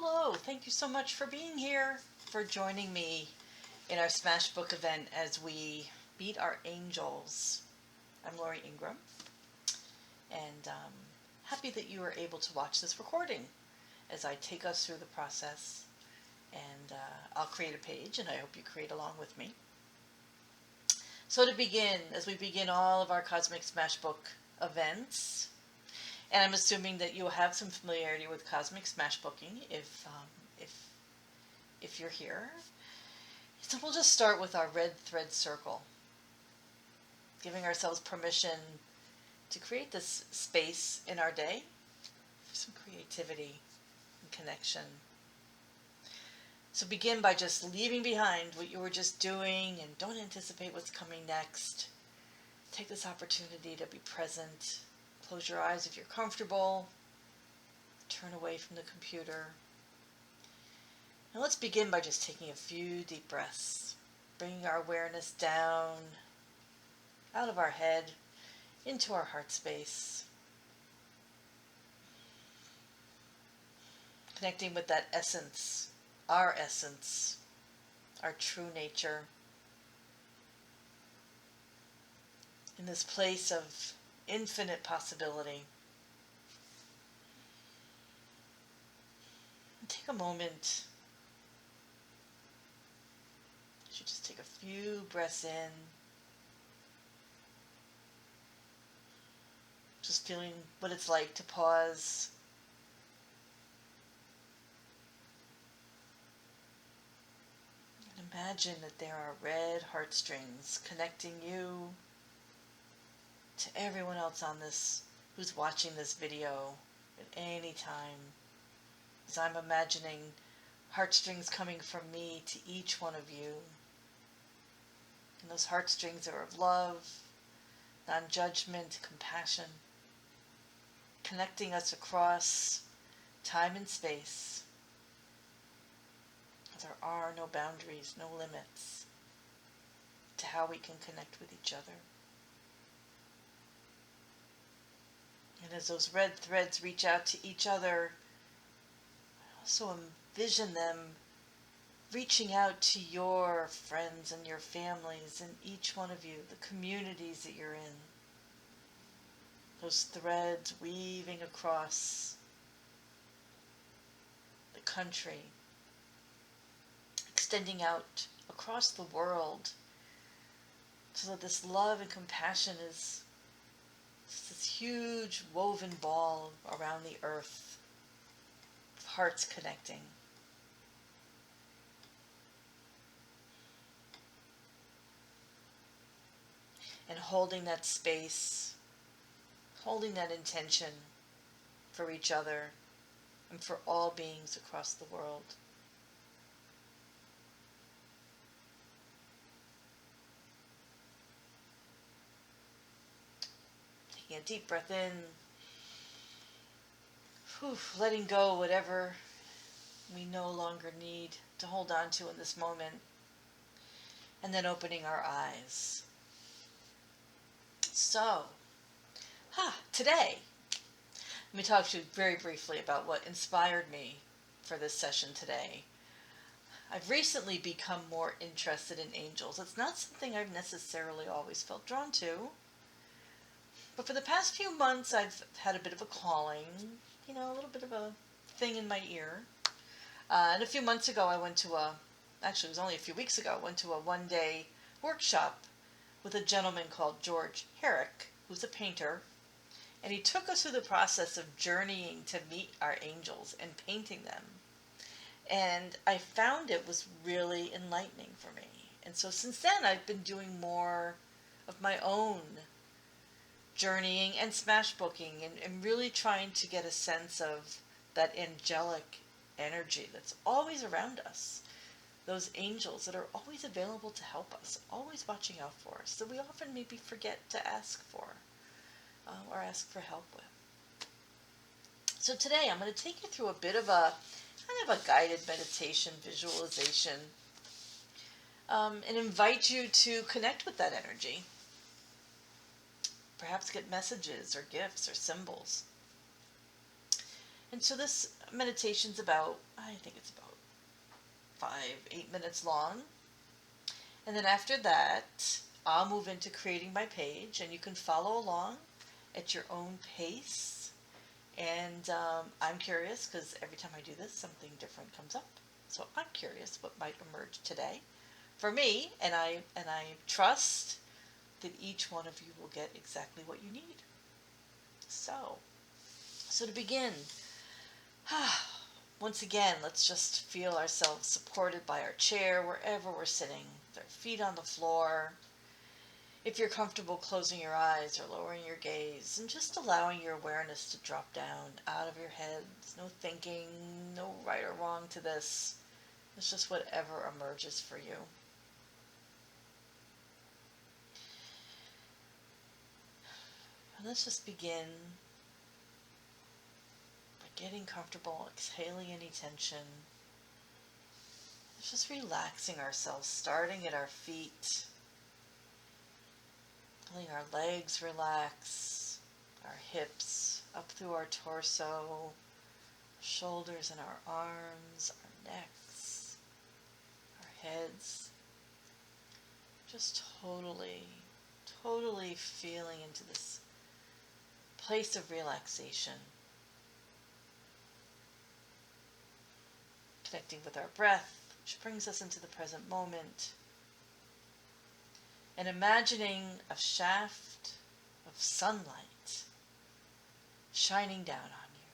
Hello, thank you so much for being here, for joining me in our Smashbook event as we meet our angels. I'm Lori Ingram, and happy that you were able to watch this recording as I take us through the process. And I'll create a page, and I hope you create along with me. So to begin, as we begin all of our Cosmic Smashbook events, and I'm assuming that you'll have some familiarity with Cosmic Smashbooking if you're here. So we'll just start with our red thread circle, giving ourselves permission to create this space in our day for some creativity and connection. So begin by just leaving behind what you were just doing and don't anticipate what's coming next. Take this opportunity to be present. Close your eyes if you're comfortable. Turn away from the computer. And let's begin by just taking a few deep breaths, bringing our awareness down, out of our head, into our heart space. Connecting with that essence, our true nature. In this place of infinite possibility. And take a moment. You should just take a few breaths in. Just feeling what it's like to pause. And imagine that there are red heartstrings connecting you to everyone else on this who's watching this video at any time. As I'm imagining heartstrings coming from me to each one of you. And those heartstrings are of love, non-judgment, compassion, connecting us across time and space. There are no boundaries, no limits to how we can connect with each other. And as those red threads reach out to each other, I also envision them reaching out to your friends and your families and each one of you, the communities that you're in. Those threads weaving across the country, extending out across the world, so that this love and compassion is this huge woven ball around the earth of hearts connecting. And holding that space, holding that intention for each other and for all beings across the world. Taking a deep breath in, letting go whatever we no longer need to hold on to in this moment, and then opening our eyes. So, today, let me talk to you very briefly about what inspired me for this session today. I've recently become more interested in angels. It's not something I've necessarily always felt drawn to, but for the past few months I've had a bit of a calling, a little bit of a thing in my ear. And a few months ago it was only a few weeks ago, I went to a one-day workshop with a gentleman called George Herrick, who's a painter, and he took us through the process of journeying to meet our angels and painting them. And I found it was really enlightening for me. And so since then I've been doing more of my own journeying and smashbooking and really trying to get a sense of that angelic energy that's always around us. Those angels that are always available to help us, always watching out for us, that we often maybe forget to ask for or ask for help with. So today I'm going to take you through a bit of a guided meditation, visualization, and invite you to connect with that energy. Perhaps get messages or gifts or symbols. And so this Meditation's about, I think it's about 5, 8 minutes long. And then after that, I'll move into creating my page, and you can follow along at your own pace. And I'm curious because every time I do this, something different comes up. So I'm curious what might emerge today for me, and I trust that each one of you will get exactly what you need. So to begin, once again, let's just feel ourselves supported by our chair wherever we're sitting, with our feet on the floor. If you're comfortable closing your eyes or lowering your gaze and just allowing your awareness to drop down out of your head. There's no thinking, no right or wrong to this. It's just whatever emerges for you. And let's just begin by getting comfortable, exhaling any tension. Let's just relaxing ourselves, starting at our feet. Letting our legs relax, our hips up through our torso, shoulders and our arms, our necks, our heads. Just totally feeling into this place of relaxation. Connecting with our breath, which brings us into the present moment. And imagining a shaft of sunlight shining down on you.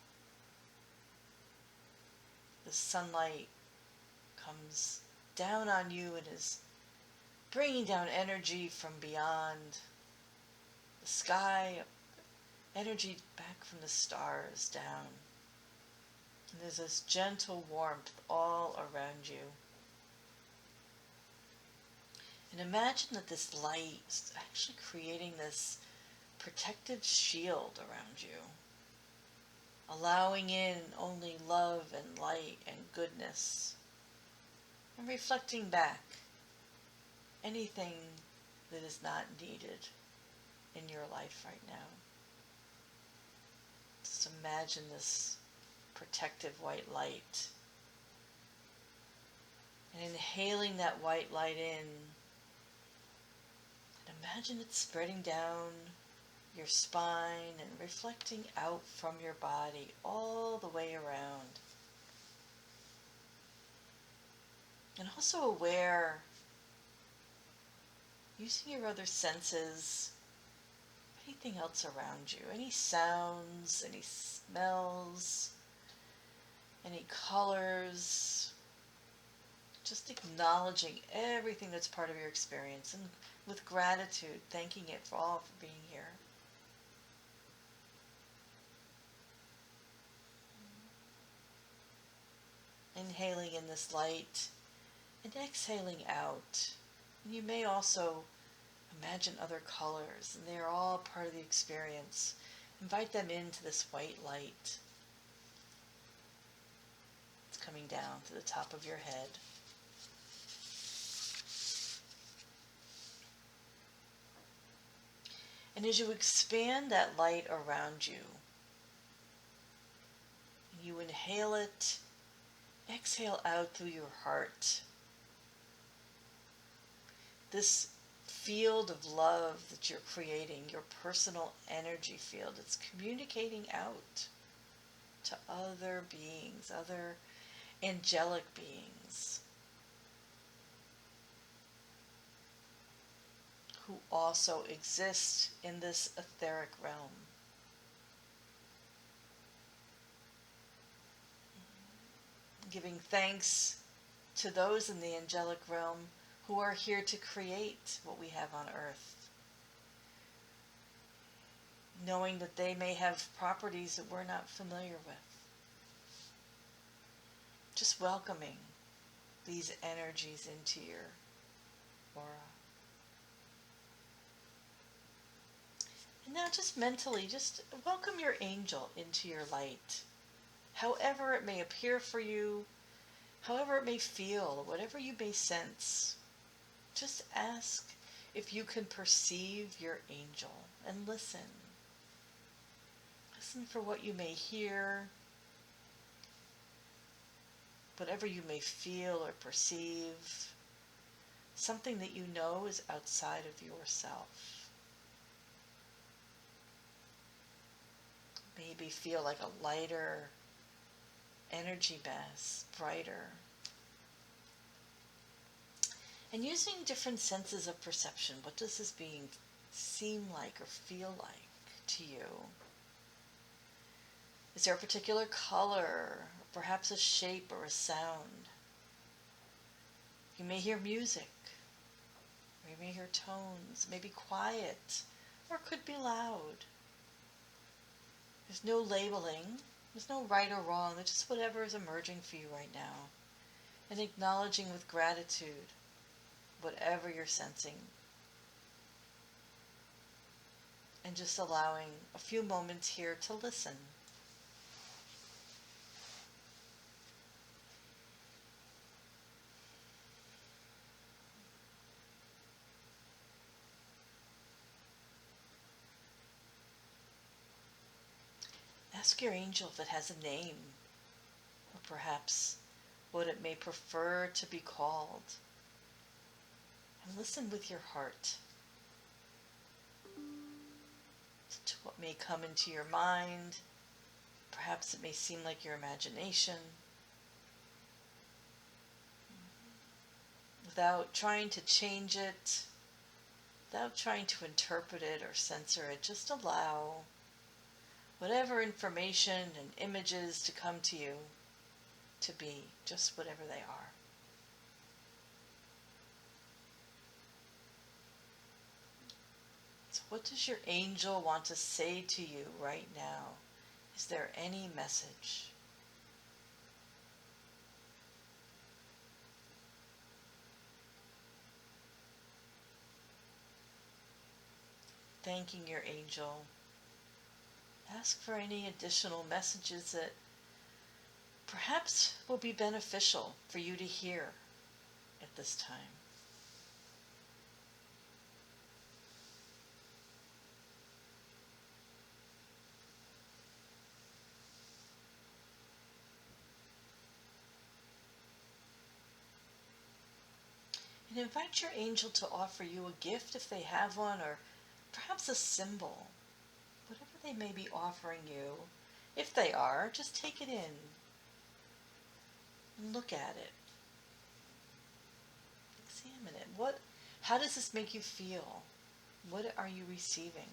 The sunlight comes down on you and is bringing down energy from beyond the sky, energy back from the stars down. And there's this gentle warmth all around you. And imagine that this light is actually creating this protective shield around you, allowing in only love and light and goodness, and reflecting back anything that is not needed in your life right now. Just imagine this protective white light, and inhaling that white light in. And imagine it spreading down your spine and reflecting out from your body all the way around. And also aware, using your other senses, anything else around you, any sounds, any smells, any colors, just acknowledging everything that's part of your experience and with gratitude, thanking it for all for being here. Inhaling in this light and exhaling out. And you may also imagine other colors, and they're all part of the experience. Invite them into this white light. It's coming down to the top of your head. And as you expand that light around you, you inhale it, exhale out through your heart. This field of love that you're creating, your personal energy field, it's communicating out to other beings, other angelic beings who also exist in this etheric realm. Giving thanks to those in the angelic realm who are here to create what we have on earth. Knowing that they may have properties that we're not familiar with. Just welcoming these energies into your aura. And now just mentally, just welcome your angel into your light. However it may appear for you, however it may feel, whatever you may sense, just ask if you can perceive your angel and listen. Listen for what you may hear, whatever you may feel or perceive, something that you know is outside of yourself. Maybe feel like a lighter energy mass, brighter. And using different senses of perception, what does this being seem like or feel like to you? Is there a particular color, perhaps a shape or a sound? You may hear music, or you may hear tones, maybe quiet, or it could be loud. There's no labeling, there's no right or wrong, there's just whatever is emerging for you right now. And acknowledging with gratitude whatever you're sensing. And just allowing a few moments here to listen. Ask your angel if it has a name, or perhaps what it may prefer to be called. And listen with your heart to what may come into your mind. Perhaps it may seem like your imagination. Without trying to change it, without trying to interpret it or censor it, just allow whatever information and images to come to you to be just whatever they are. So what does your angel want to say to you right now? Is there any message? Thanking your angel. Ask for any additional messages that perhaps will be beneficial for you to hear at this time. And invite your angel to offer you a gift if they have one, or perhaps a symbol. Whatever they may be offering you, if they are, just take it in and look at it. Examine it. How does this make you feel? What are you receiving?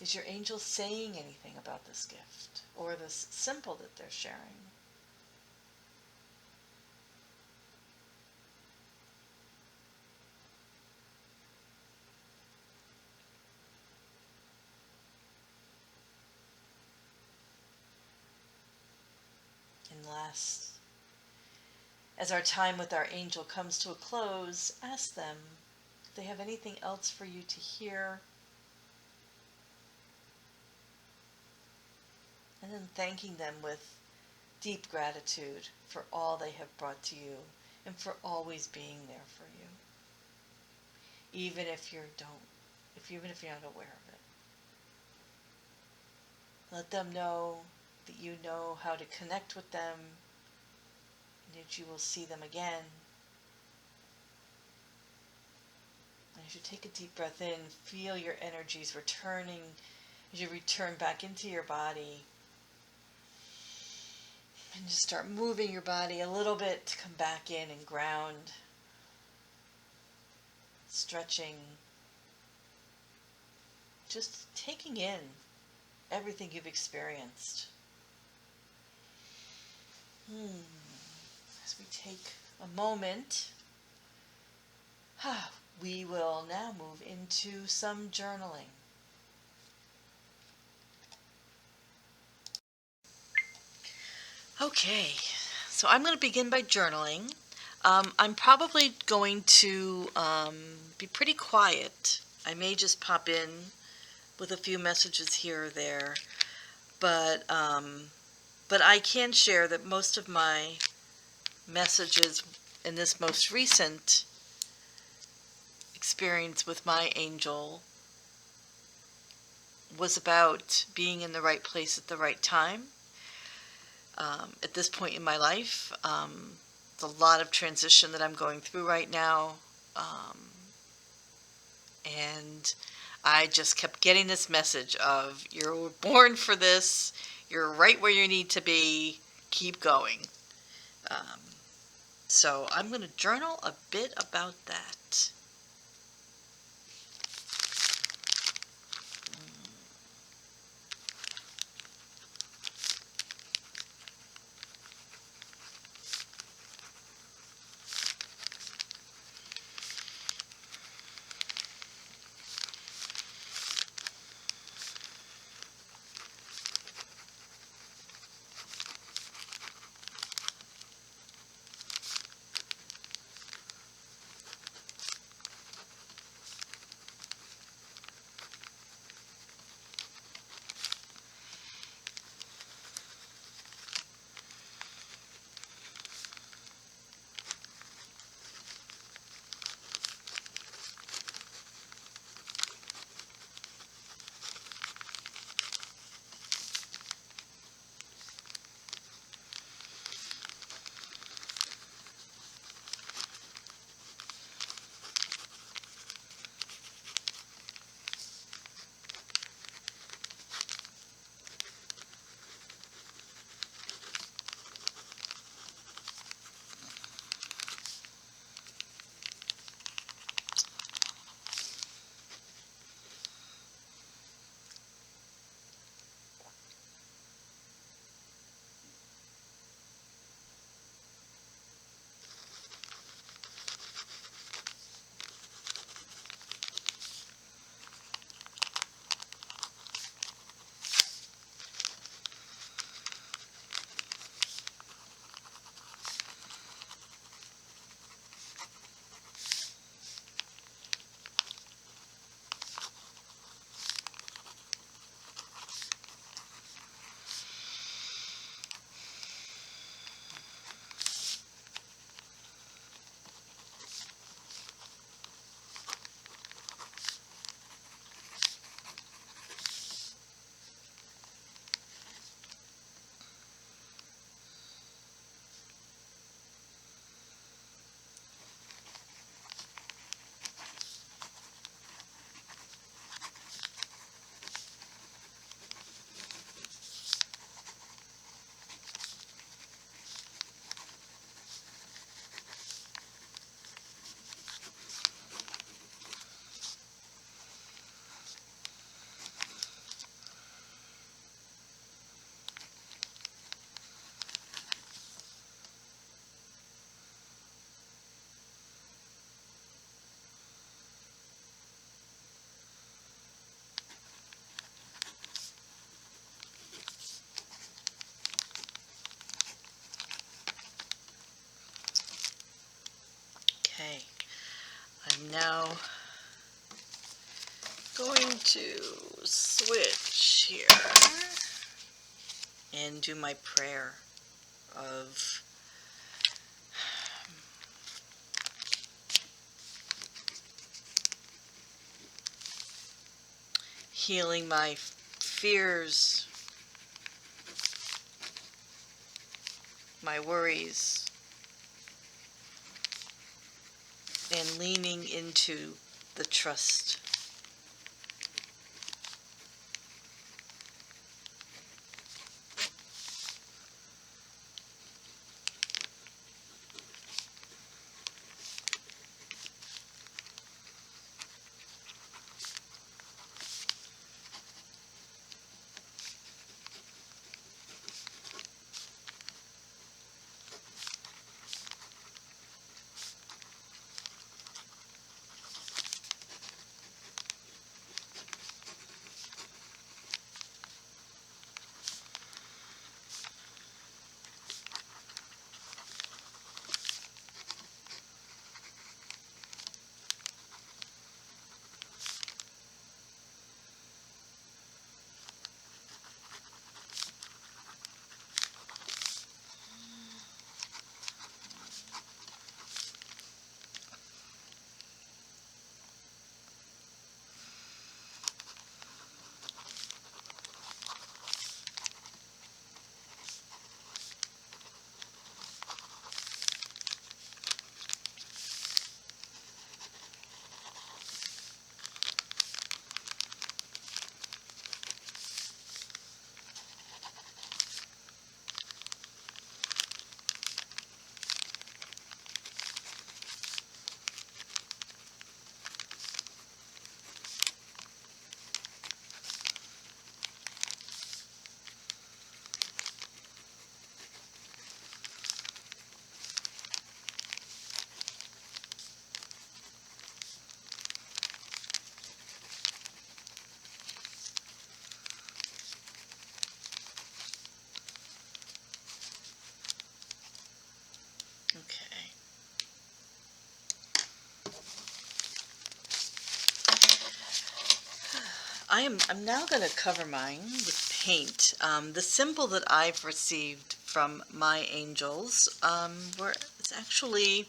Is your angel saying anything about this gift or this symbol that they're sharing? And last, as our time with our angel comes to a close, ask them if they have anything else for you to hear. And then thanking them with deep gratitude for all they have brought to you and for always being there for you. Even if you're not aware of it. Let them know that you know how to connect with them and that you will see them again. And as you take a deep breath in, feel your energies returning as you return back into your body. And just start moving your body a little bit to come back in and ground. Stretching. Just taking in everything you've experienced. As we take a moment, we will now move into some journaling. Okay, so I'm going to begin by journaling. I'm probably going to be pretty quiet. I may just pop in with a few messages here or there, but I can share that most of my messages in this most recent experience with my angel was about being in the right place at the right time. At this point in my life, it's a lot of transition that I'm going through right now. And I just kept getting this message of, you're born for this, you're right where you need to be, keep going. So I'm going to journal a bit about that. Okay, I'm now going to switch here and do my prayer of healing my fears, my worries, and leaning into the trust. I'm now going to cover mine with paint. The symbol that I've received from my angels it's actually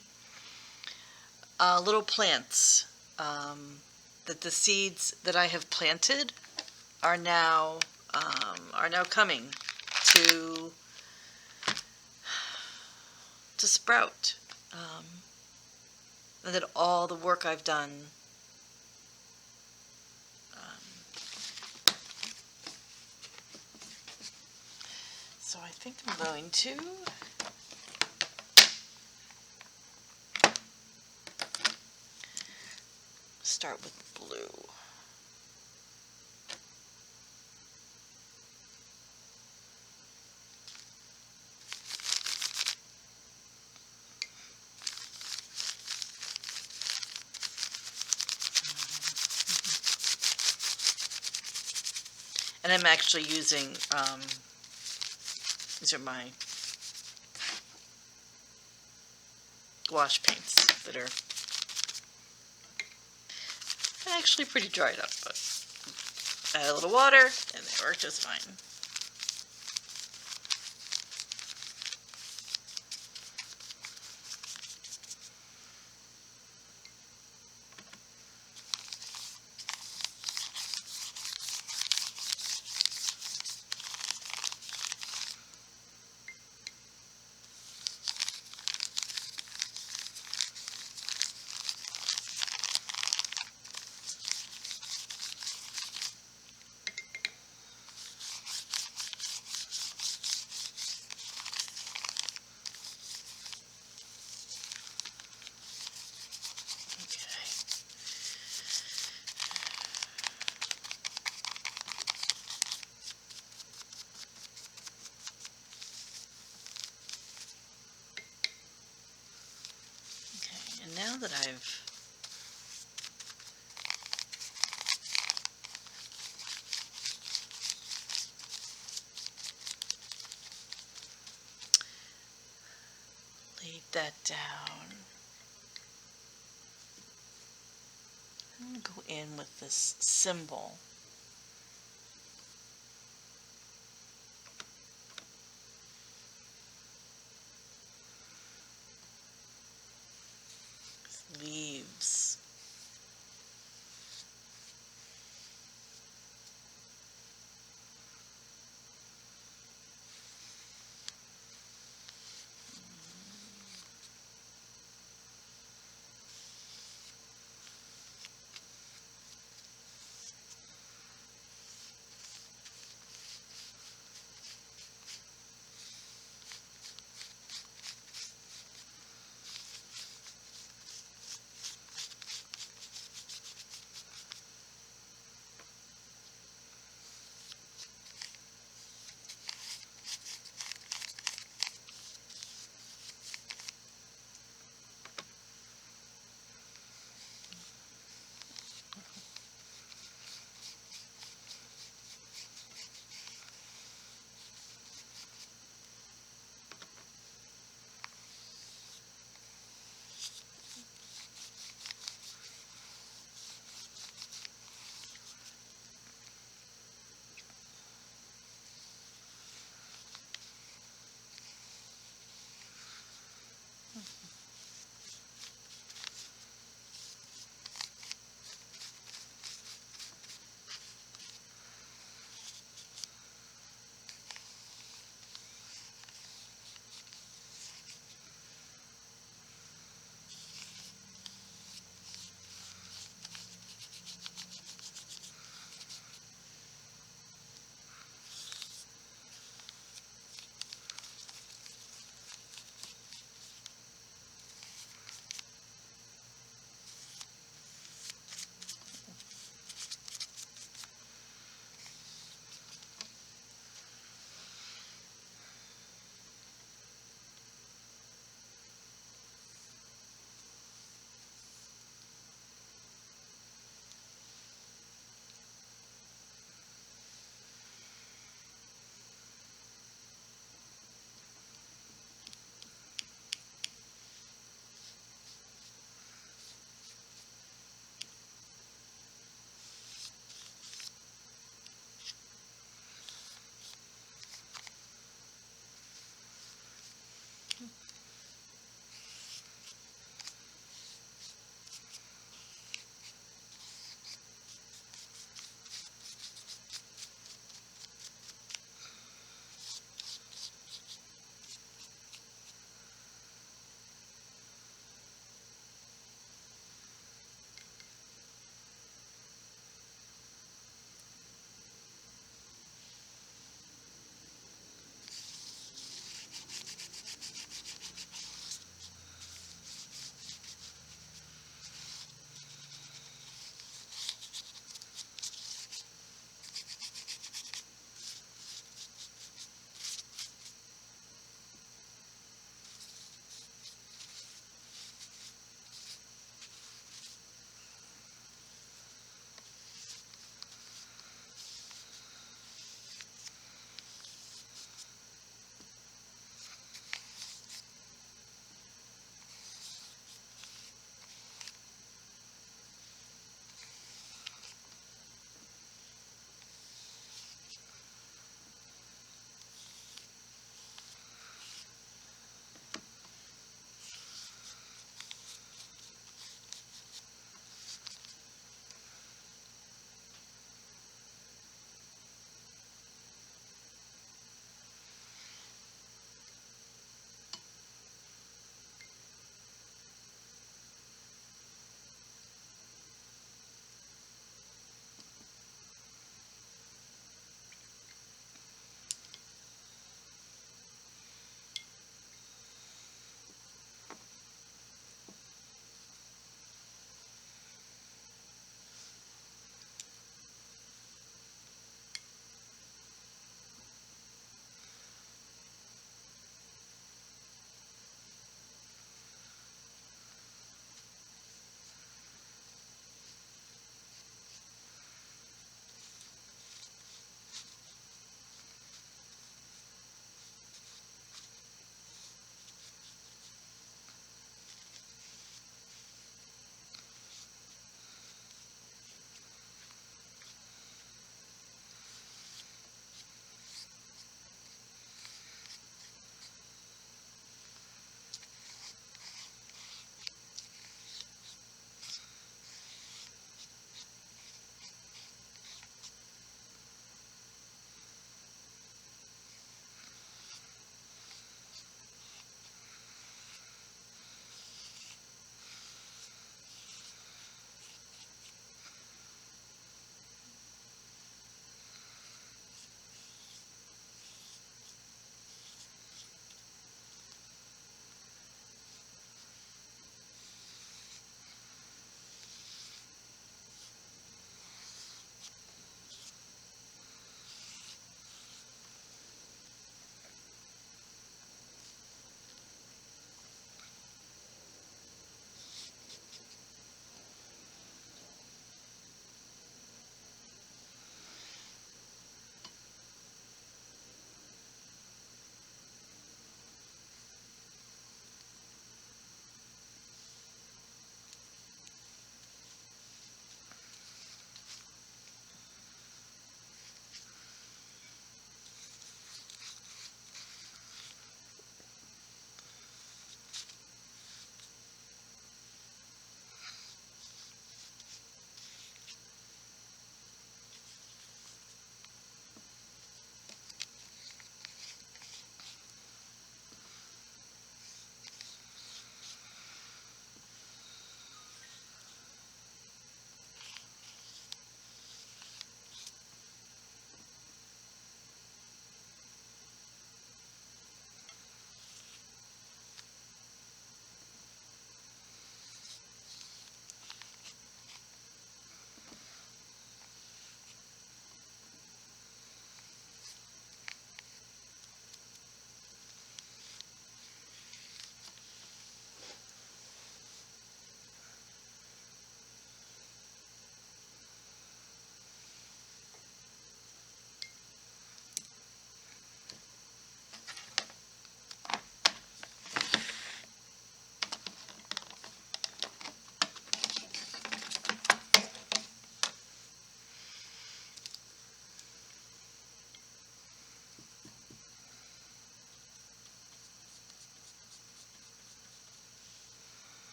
little plants that the seeds that I have planted are now coming to sprout, and that all the work I've done. So I think I'm going to start with blue. And I'm actually using, these are my gouache paints that are actually pretty dried up, but add a little water and they work just fine. And now that I've laid that down, I'm going to go in with this symbol. Leaves.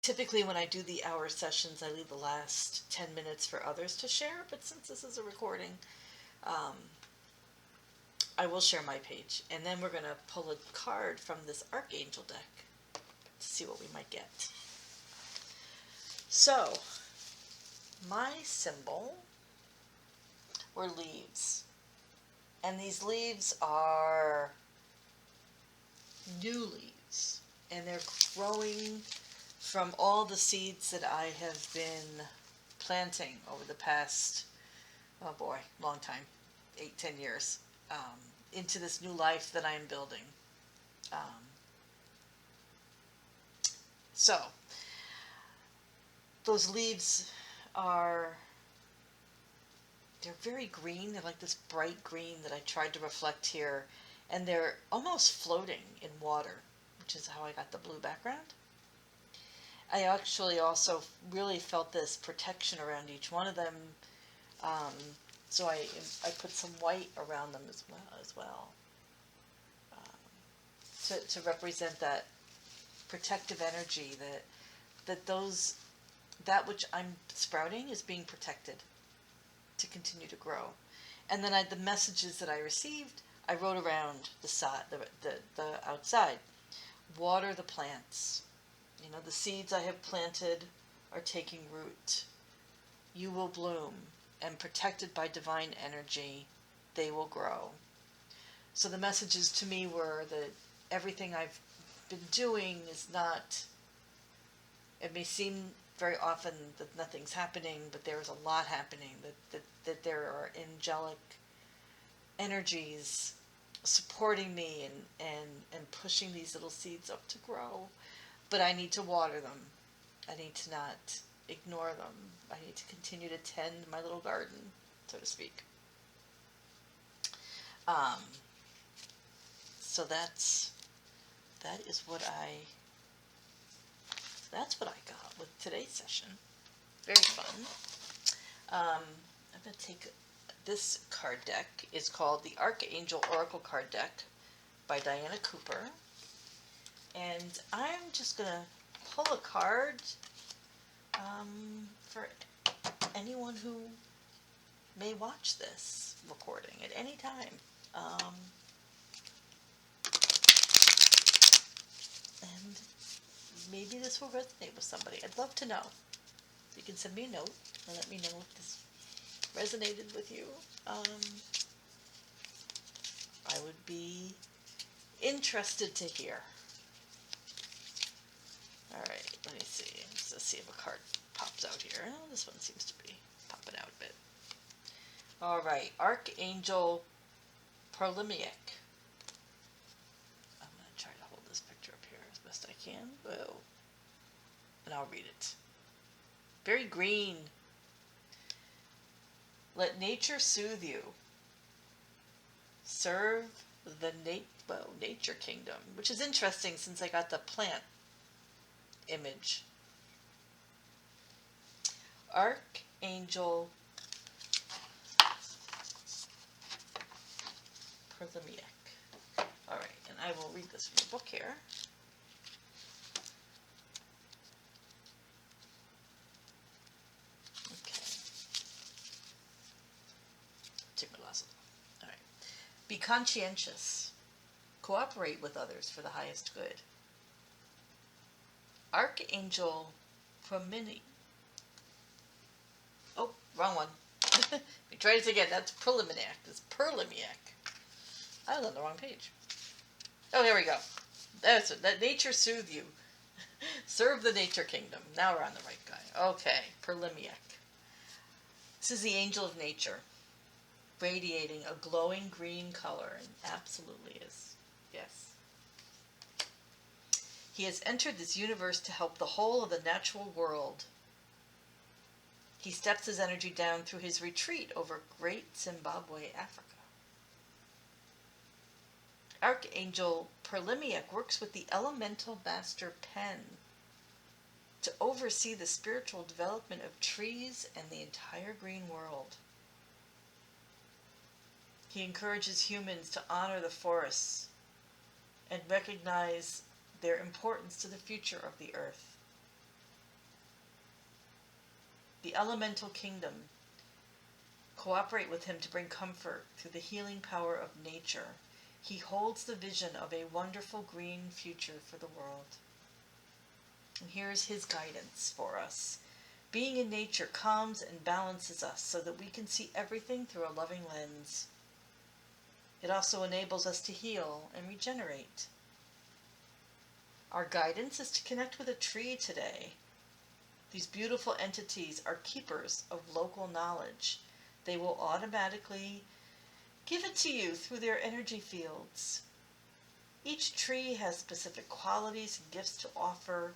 Typically when I do the hour sessions, I leave the last 10 minutes for others to share, but since this is a recording, um, I will share my page. And then we're going to pull a card from this Archangel deck to see what we might get. So, my symbol were leaves. And these leaves are new leaves. And they're growing from all the seeds that I have been planting over the past, oh boy, long time, 8-10 years, into this new life that I am building. So, those leaves are, they're very green. They're like this bright green that I tried to reflect here. And they're almost floating in water, which is how I got the blue background. I actually also really felt this protection around each one of them. So I put some white around them as well, to represent that protective energy, that which I'm sprouting is being protected to continue to grow. And then the messages that I received, I wrote around the side, the outside. Water the plants. You know, the seeds I have planted are taking root. You will bloom, and protected by divine energy, they will grow. So the messages to me were that everything I've been doing is not, it may seem very often that nothing's happening, but there is a lot happening, that there are angelic energies supporting me and pushing these little seeds up to grow. But I need to water them. I need to not ignore them. I need to continue to tend my little garden, so to speak. So that is what that's what I got with today's session. Very fun. I'm going to take this card deck. It's called the Archangel Oracle Card Deck by Diana Cooper. And I'm just going to pull a card for anyone who may watch this recording at any time. And maybe this will resonate with somebody. I'd love to know. You can send me a note and let me know if this resonated with you. I would be interested to hear. Alright, let me see. Let's see if a card pops out here. Oh, this one seems to be popping out a bit. Alright, Archangel Parlimiak. I'm going to try to hold this picture up here as best I can. Whoa. And I'll read it. Very green. Let nature soothe you. Serve the nature kingdom, which is interesting since I got the plant image. Archangel Parlimiak. Alright, and I will read this from the book here. Okay. Take my glasses off. Alright. Be conscientious. Cooperate with others for the highest good. Archangel Promini. Oh, wrong one. Let me try this again. That's Parlimiak. That's Parlimiak. I was on the wrong page. Oh, here we go. That's it. Let nature soothe you. Serve the nature kingdom. Now we're on the right guy. Okay, Parlimiak. This is the angel of nature, radiating a glowing green color, and absolutely is. Yes. He has entered this universe to help the whole of the natural world. He steps his energy down through his retreat over Great Zimbabwe, Africa. Archangel Parlimiak works with the elemental master Pen to oversee the spiritual development of trees and the entire green world. He encourages humans to honor the forests and recognize their importance to the future of the earth. the elemental kingdom. Cooperate with him to bring comfort through the healing power of nature. He holds the vision of a wonderful green future for the world. And here's his guidance for us. Being in nature calms and balances us so that we can see everything through a loving lens. It also enables us to heal and regenerate. Our guidance is to connect with a tree today. These beautiful entities are keepers of local knowledge. They will automatically give it to you through their energy fields. Each tree has specific qualities and gifts to offer.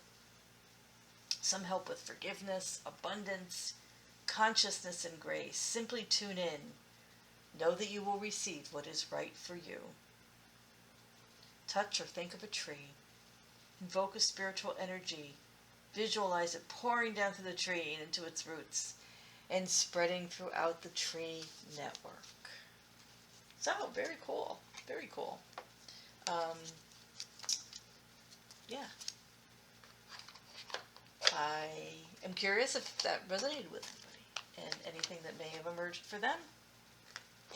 Some help with forgiveness, abundance, consciousness, and grace. Simply tune in. Know that you will receive what is right for you. Touch or think of a tree. Invoke a spiritual energy. Visualize it pouring down through the tree and into its roots and spreading throughout the tree network. So, very cool. Very cool. Yeah. I am curious if that resonated with anybody and anything that may have emerged for them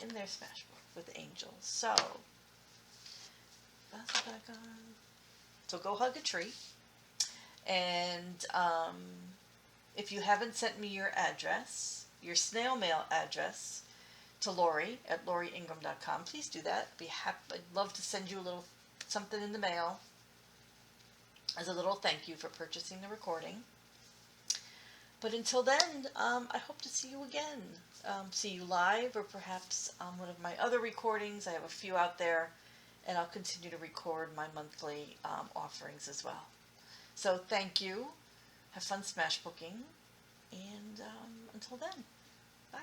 in their Smashbook with angels. So, pass it back on. So go hug a tree. And if you haven't sent me your address, your snail mail address, to Lori at loriingram.com, please do that. I'd love to send you a little something in the mail as a little thank you for purchasing the recording. But until then, I hope to see you again. See you live or perhaps on one of my other recordings. I have a few out there, and I'll continue to record my monthly offerings as well. So thank you. Have fun smashbooking. And until then, bye.